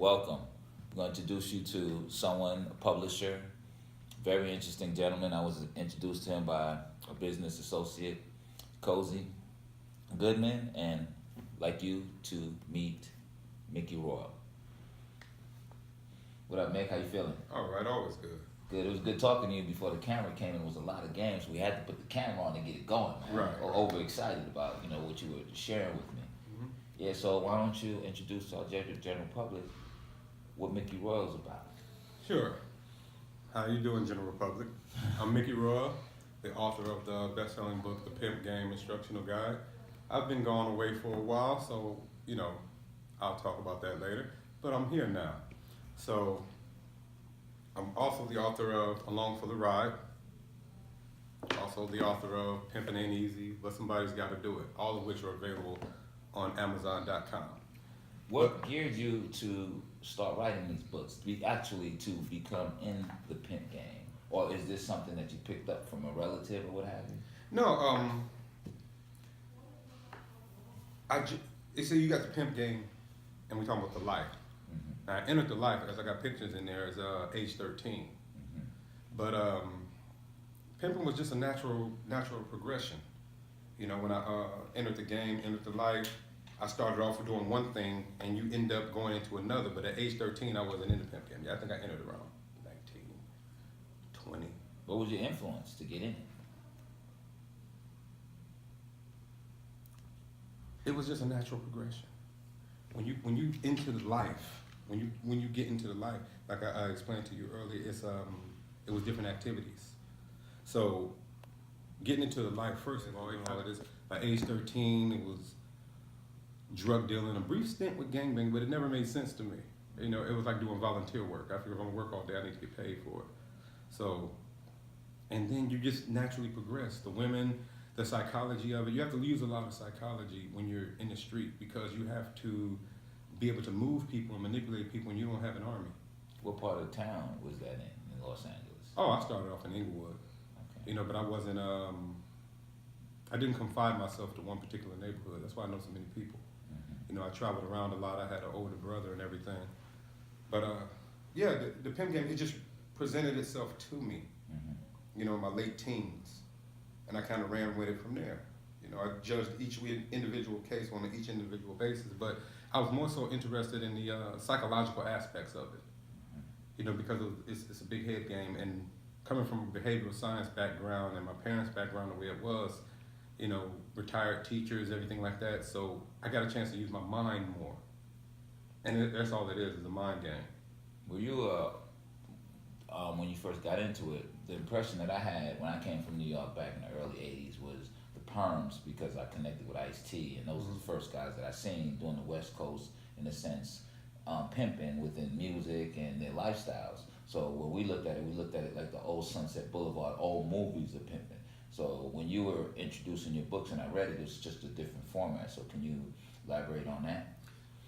welcome. I'm going to introduce you to someone, a publisher, very interesting gentleman. I was introduced to him by a business associate, Cozy Goodman, and like you to meet Mickey Royal. What up, Mick? How you feeling? All right, always good. Good. It was good talking to you before the camera came in. It was a lot of games. We had to put the camera on to get it going, man. Right. Overexcited about, what you were sharing with me. Mm-hmm. Yeah, so why don't you introduce to our general public what Mickey Royal's about? Sure. How you doing, General Public? I'm Mickey Royal, the author of the best-selling book, The Pimp Game Instructional Guide. I've been gone away for a while, so, I'll talk about that later. But I'm here now. So, I'm also the author of Along for the Ride. Also the author of Pimpin' Ain't Easy, but Somebody's Gotta Do It, all of which are available on Amazon.com. What geared you to start writing these books, to become in the pimp game? Or is this something that you picked up from a relative or what have you? No, so you got the pimp game, and we talking about the life. Mm-hmm. I entered the life, as I got pictures in there, as age 13. Mm-hmm. But pimping was just a natural progression. When I entered the game, entered the life, I started off with doing one thing, and you end up going into another. But at age 13, I wasn't in the pimp game. Yeah, I think I entered around 19, 20. What was your influence to get in it? It was just a natural progression. When you into the life, when you get into the life, like I explained to you earlier, it was different activities. So getting into the life first of all, it is by age 13, it was drug dealing, a brief stint with gangbang, but it never made sense to me. It was like doing volunteer work. I figured if I'm gonna work all day, I need to get paid for it. So, and then you just naturally progress. The women, the psychology of it, you have to use a lot of psychology when you're in the street because you have to be able to move people and manipulate people when you don't have an army. What part of town was that in Los Angeles? Oh, I started off in Inglewood, Okay. but I wasn't, I didn't confine myself to one particular neighborhood. That's why I know so many people. Mm-hmm. I traveled around a lot. I had an older brother and everything. But the pimp game, it just presented itself to me, Mm-hmm. in my late teens. And I kind of ran with it from there. I judged each individual case on each individual basis, but I was more so interested in the psychological aspects of it. Because it's a big head game, and coming from a behavioral science background and my parents' background the way it was, retired teachers, everything like that. So I got a chance to use my mind more, and that's all it is a mind game. Were you, when you first got into it, the impression that I had when I came from New York back in the early 80s was the Perms, because I connected with Ice-T, and those were the first guys that I seen doing the West Coast, in a sense, pimping within music and their lifestyles. So when we looked at it like the old Sunset Boulevard, old movies of pimping. So when you were introducing your books and I read it, it was just a different format. So can you elaborate on that?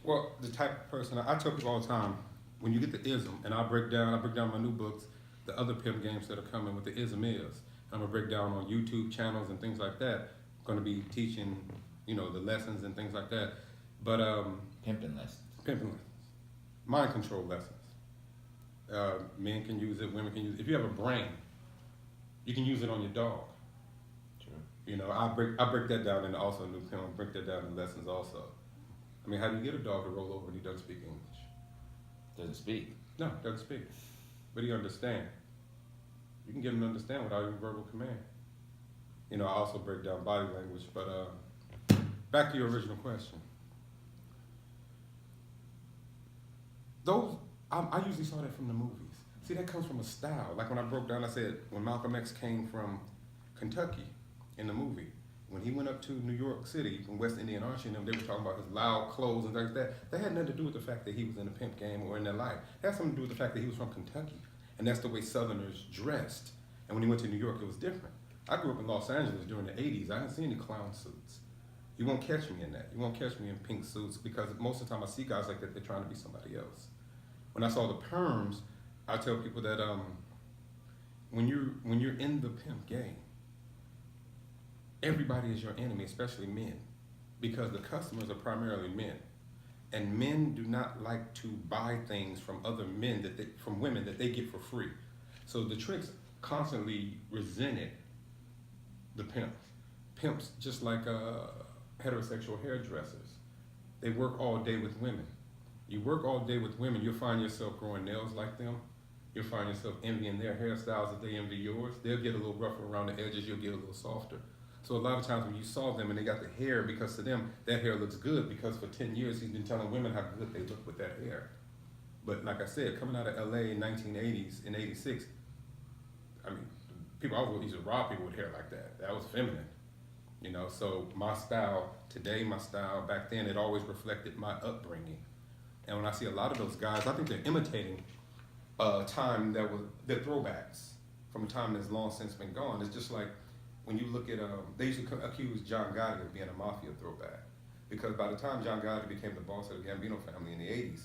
Well, the type of person, I tell people all the time, when you get the ism, and I break down my new books, the other pimp games that are coming, what the ism is. I'm gonna break down on YouTube channels and things like that. I'm gonna be teaching, the lessons and things like that. But Pimping lessons. pimping lessons, mind control lessons. Men can use it, women can use it. If you have a brain, you can use it on your dog. Sure. I break that down into also a new film. Break that down in lessons also. I mean, how do you get a dog to roll over when he doesn't speak English? Doesn't speak. No, doesn't speak. But he understand. You can get him to understand without even verbal command. I also break down body language. But back to your original question. I usually saw that from the movies. See, that comes from a style. Like when I broke down, I said when Malcolm X came from Kentucky in the movie, when he went up to New York City from West Indian Archie and them, they were talking about his loud clothes and things like that. That had nothing to do with the fact that he was in a pimp game or in their life. It had something to do with the fact that he was from Kentucky. And that's the way Southerners dressed. And when he went to New York, it was different. I grew up in Los Angeles during the 80s. I didn't see any clown suits. You won't catch me in that. You won't catch me in pink suits because most of the time I see guys like that, they're trying to be somebody else. When I saw the Perms, I tell people that when you're in the pimp game, everybody is your enemy, especially men, because the customers are primarily men. And men do not like to buy things from other men from women that they get for free. So the tricks constantly resented the pimps. Pimps, just like heterosexual hairdressers, they work all day with women. You work all day with women, you'll find yourself growing nails like them. You'll find yourself envying their hairstyles as they envy yours. They'll get a little rougher around the edges, you'll get a little softer. So a lot of times when you saw them and they got the hair, because to them, that hair looks good, because for 10 years he's been telling women how good they look with that hair. But like I said, coming out of LA in 1980s, in 86, I mean, people always used to rob people with hair like that. That was feminine. You know, so my style today, my style back then, it always reflected my upbringing. And when I see a lot of those guys, I think they're imitating a time they're throwbacks from a time that's long since been gone. It's just like when you look at, they used to accuse John Gotti of being a mafia throwback. Because by the time John Gotti became the boss of the Gambino family in the 80s,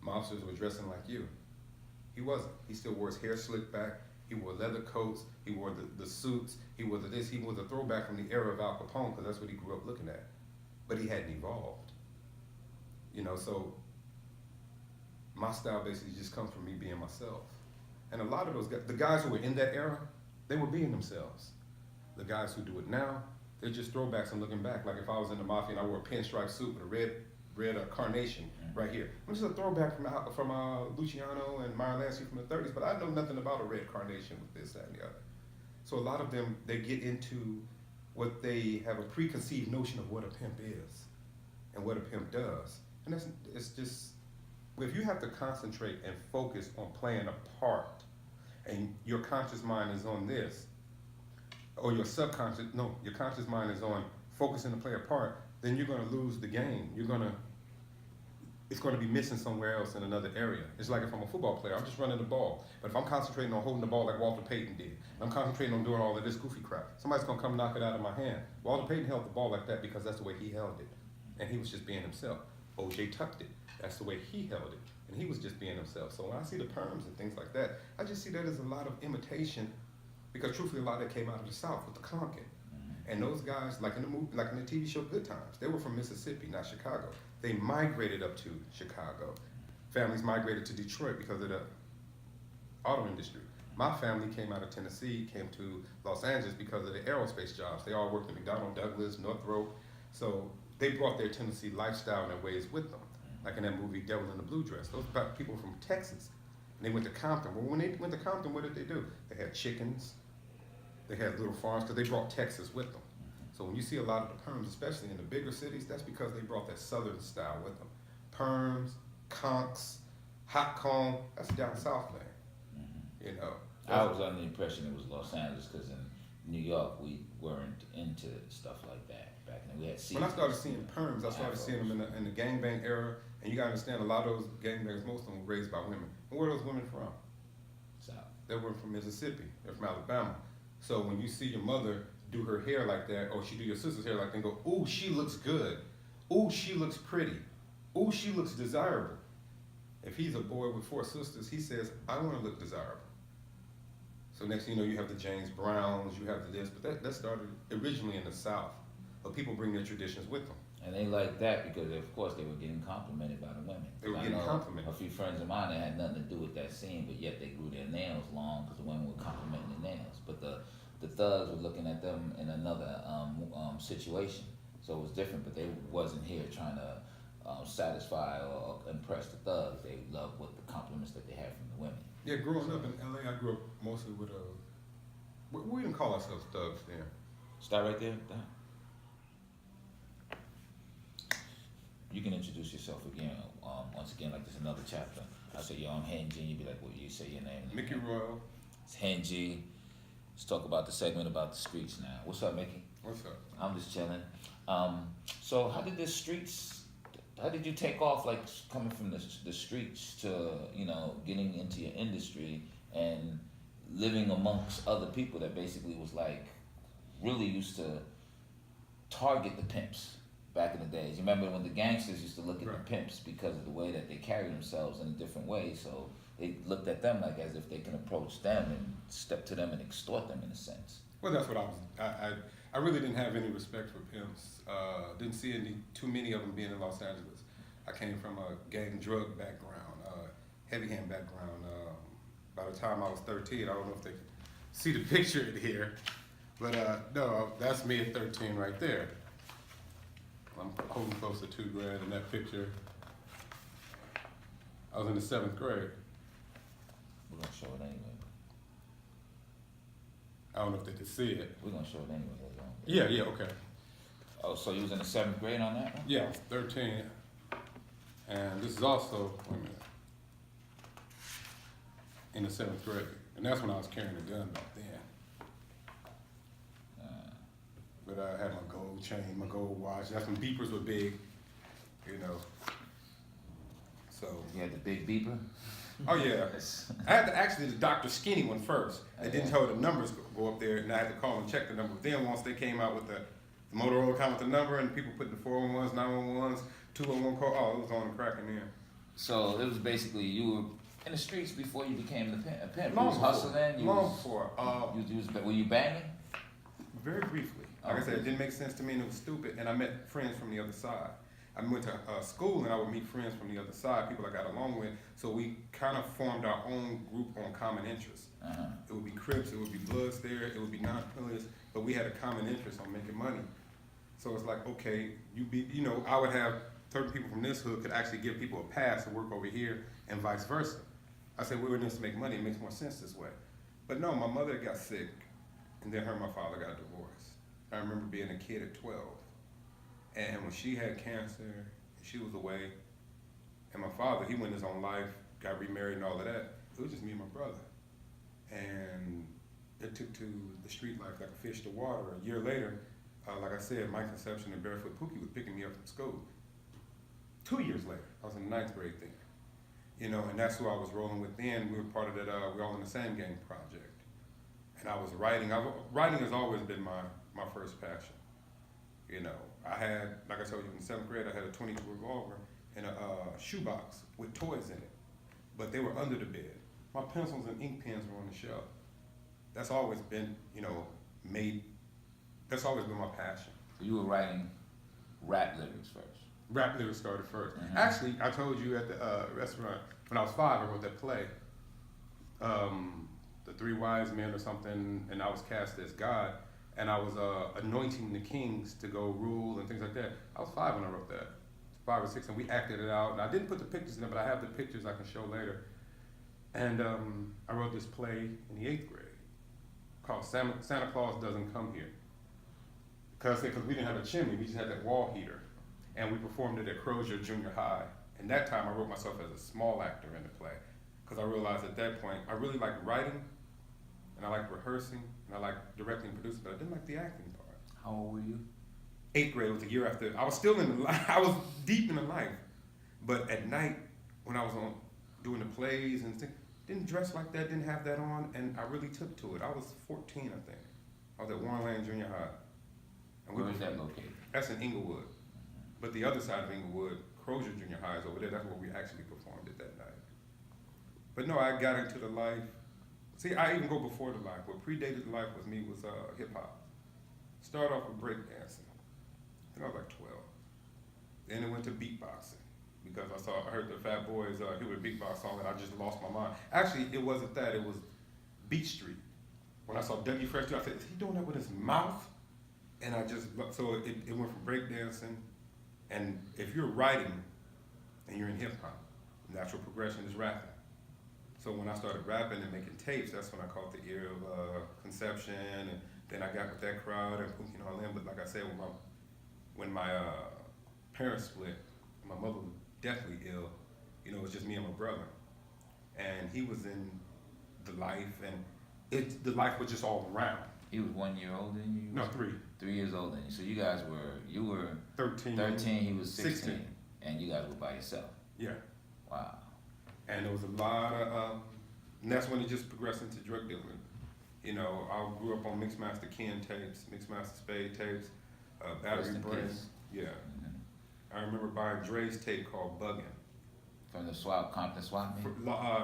mobsters were dressing like you. He wasn't. He still wore his hair slicked back. He wore leather coats. He wore the suits. He wore this. He was a throwback from the era of Al Capone, because that's what he grew up looking at. But he hadn't evolved. You know, so my style basically just comes from me being myself. And a lot of those guys, the guys who were in that era, they were being themselves. The guys who do it now, they're just throwbacks and looking back. Like if I was in the mafia and I wore a pinstripe suit with a red carnation right here. I'm just a throwback from Luciano and Meyer Lansky from the 30s, but I know nothing about a red carnation with this, that, and the other. So a lot of them, they get into what they have a preconceived notion of what a pimp is and what a pimp does. And it's just, if you have to concentrate and focus on playing a part, and your conscious mind is on this, or your conscious mind is on focusing to play a part, then you're going to lose the game. It's going to be missing somewhere else in another area. It's like if I'm a football player, I'm just running the ball. But if I'm concentrating on holding the ball like Walter Payton did, I'm concentrating on doing all of this goofy crap, somebody's going to come knock it out of my hand. Walter Payton held the ball like that because that's the way he held it. And he was just being himself. O.J. tucked it. That's the way he held it. And he was just being himself. So when I see the perms and things like that, I just see that as a lot of imitation, because truthfully a lot of that came out of the South with the Conkin. And those guys, like in the movie, like in the TV show Good Times, they were from Mississippi, not Chicago. They migrated up to Chicago. Families migrated to Detroit because of the auto industry. My family came out of Tennessee, came to Los Angeles because of the aerospace jobs. They all worked at McDonnell Douglas, Northrop. So they brought their Tennessee lifestyle and their ways with them. Like in that movie, Devil in the Blue Dress. Those people from Texas. And they went to Compton. Well, when they went to Compton, what did they do? They had chickens. They had little farms because they brought Texas with them. So when you see a lot of the perms, especially in the bigger cities, that's because they brought that southern style with them. Perms, conks, hot comb, that's down south land. You know. I was under the impression it was Los Angeles because in New York we weren't into stuff like that back then. We had when I started seeing perms, I started seeing them in the gangbang era, and you gotta understand a lot of those gangbangers, most of them were raised by women. And where are those women from? South. They were from Mississippi. They're from Alabama. So when you see your mother do her hair like that, or she do your sister's hair like that, and go, ooh, she looks good. Ooh, she looks pretty. Ooh, she looks desirable. If he's a boy with 4 sisters, he says, I want to look desirable. So next thing you know, you have the James Browns, you have the this, but that started originally in the South. But people bring their traditions with them. And they like that because, of course, they were getting complimented by the women. They were getting complimented. A few friends of mine that had nothing to do with that scene, but yet they grew their nails long because the women were complimenting their nails. But the thugs were looking at them in another situation. So it was different, but they wasn't here trying to satisfy or impress the thugs. They loved what the compliments that they had from the women. Yeah, growing up in LA, I grew up mostly with we didn't call ourselves thugs then. Start right there. You can introduce yourself again. Once again, like this another chapter. I say, yo, I'm Hen G. You be like, what? You say your name. Mickey Royal. It's Hen G. Let's talk about the segment about the streets now. What's up, Mickey? What's up? I'm just chilling. So how did how did you take off, like coming from the streets to, getting into your industry and living amongst other people that basically was like, really used to target the pimps back in the days? You remember when the gangsters used to look at the pimps because of the way that they carry themselves in a different way, so they looked at them like as if they can approach them and step to them and extort them in a sense. Well, that's what I really didn't have any respect for pimps. Didn't see too many of them being in Los Angeles. I came from a gang drug background, heavy hand background. By the time I was 13, I don't know if they can see the picture in here, but no, that's me at 13 right there. I'm holding close to $2,000 in that picture. I was in the 7th grade. We're gonna show it anyway. I don't know if they could see it. We're gonna show it anyway later on. Yeah, yeah, okay. Oh, so you was in the 7th grade on that one? Yeah, I was 13. And this is also, wait a minute, in the 7th grade. And that's when I was carrying a gun back then. But I had my gold chain, my gold watch. That's when beepers were big, you know. So. You had the big beeper? Oh yeah. I had to actually the Dr. Skinny one first. They didn't tell the numbers go up there, and I had to call and check the number. Then once they came out with the Motorola come with the number, and people put the 411s, 911s, 211 call. Oh, it was on the cracking in. So it was basically you were in the streets before you became a pimp. Long You was before. hustling. Long before. Were you banging? Very briefly. Like I said, it didn't make sense to me, and it was stupid. And I met friends from the other side. I went to school, and I would meet friends from the other side, people I got along with. So we kind of formed our own group on common interests. It would be Crips, it would be Bloods there, it would be non-affiliates, but we had a common interest on making money. So it's like, okay, I would have 30 people from this hood could actually give people a pass to work over here, and vice versa. I said, we were in this to make money, it makes more sense this way. But no, my mother got sick, and then her and my father got divorced. I remember being a kid at 12. And when she had cancer, she was away, and my father, he went his own life, got remarried and all of that. It was just me and my brother. And it took to the street life like a fish to water. A year later, like I said, my conception and Barefoot Pookie was picking me up from school. 2 years later, I was in the 9th grade then. And that's who I was rolling with then. We were part of that, we were all in the same gang project. And I was writing. Writing has always been my first passion. I had, like I told you, in the 7th grade, I had a .22 revolver and a shoebox with toys in it, but they were under the bed. My pencils and ink pens were on the shelf. That's always been, that's always been my passion. So you were writing rap lyrics first? Rap lyrics started first. Actually, I told you at the restaurant, when I was 5, I wrote that play, The Three Wise Men or something, and I was cast as God. And I was anointing the kings to go rule and things like that. I was 5 when I wrote that, 5 or 6, and we acted it out. And I didn't put the pictures in it, but I have the pictures I can show later. And I wrote this play in the 8th grade called Santa Claus Doesn't Come Here. Because we didn't have a chimney, we just had that wall heater. And we performed it at Crozier Junior High. And that time I wrote myself as a small actor in the play. Because I realized at that point, I really liked writing, and I liked rehearsing, and I liked directing and producing, but I didn't like the acting part. How old were you? 8th grade was the year after. I was still I was deep in the life. But at night, when I was doing the plays and things, didn't dress like that, didn't have that on, and I really took to it. I was 14, I think. I was at Warren Lane Junior High. And Where is that located? That's in Inglewood. But the other side of Inglewood, Crozier Junior High is over there. That's where we actually performed it that night. But no, I got into the life. See, I even go before the life. What predated the life was hip hop. Started off with breakdancing. I think I was like 12. Then it went to beatboxing because I heard the Fat Boys hit with a beatbox song and I just lost my mind. Actually, it wasn't that. It was Beat Street. When I saw Dougie Fresh, I said, is he doing that with his mouth? And so it went from breakdancing. And if you're writing and you're in hip hop, natural progression is rapping. So when I started rapping and making tapes, that's when I caught the ear of Conception, and then I got with that crowd and Pookie and all them. But like I said, when my parents split, my mother was deathly ill. It was just me and my brother, and he was in the life, and the life was just all around. He was 1 year older than you? No, 3. 3 years older than you. So you were 13. 13, he was 16. And you guys were by yourself? Yeah. Wow. And there was a lot of, and that's when it just progressed into drug dealing. I grew up on Mixmaster Ken tapes, Mixmaster Spade tapes, Battery Brain. Yeah. I remember buying Dre's tape called Buggin'. From the Compton swap meet?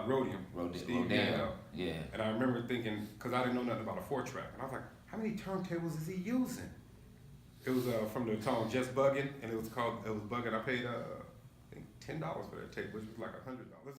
Rhodium. Rodeo. Yeah. And I remember thinking, because I didn't know nothing about a 4-track, and I was like, how many turntables is he using? It was from the song Just Buggin', and it was Buggin'. I paid, I think $10 for that tape, which was like $100.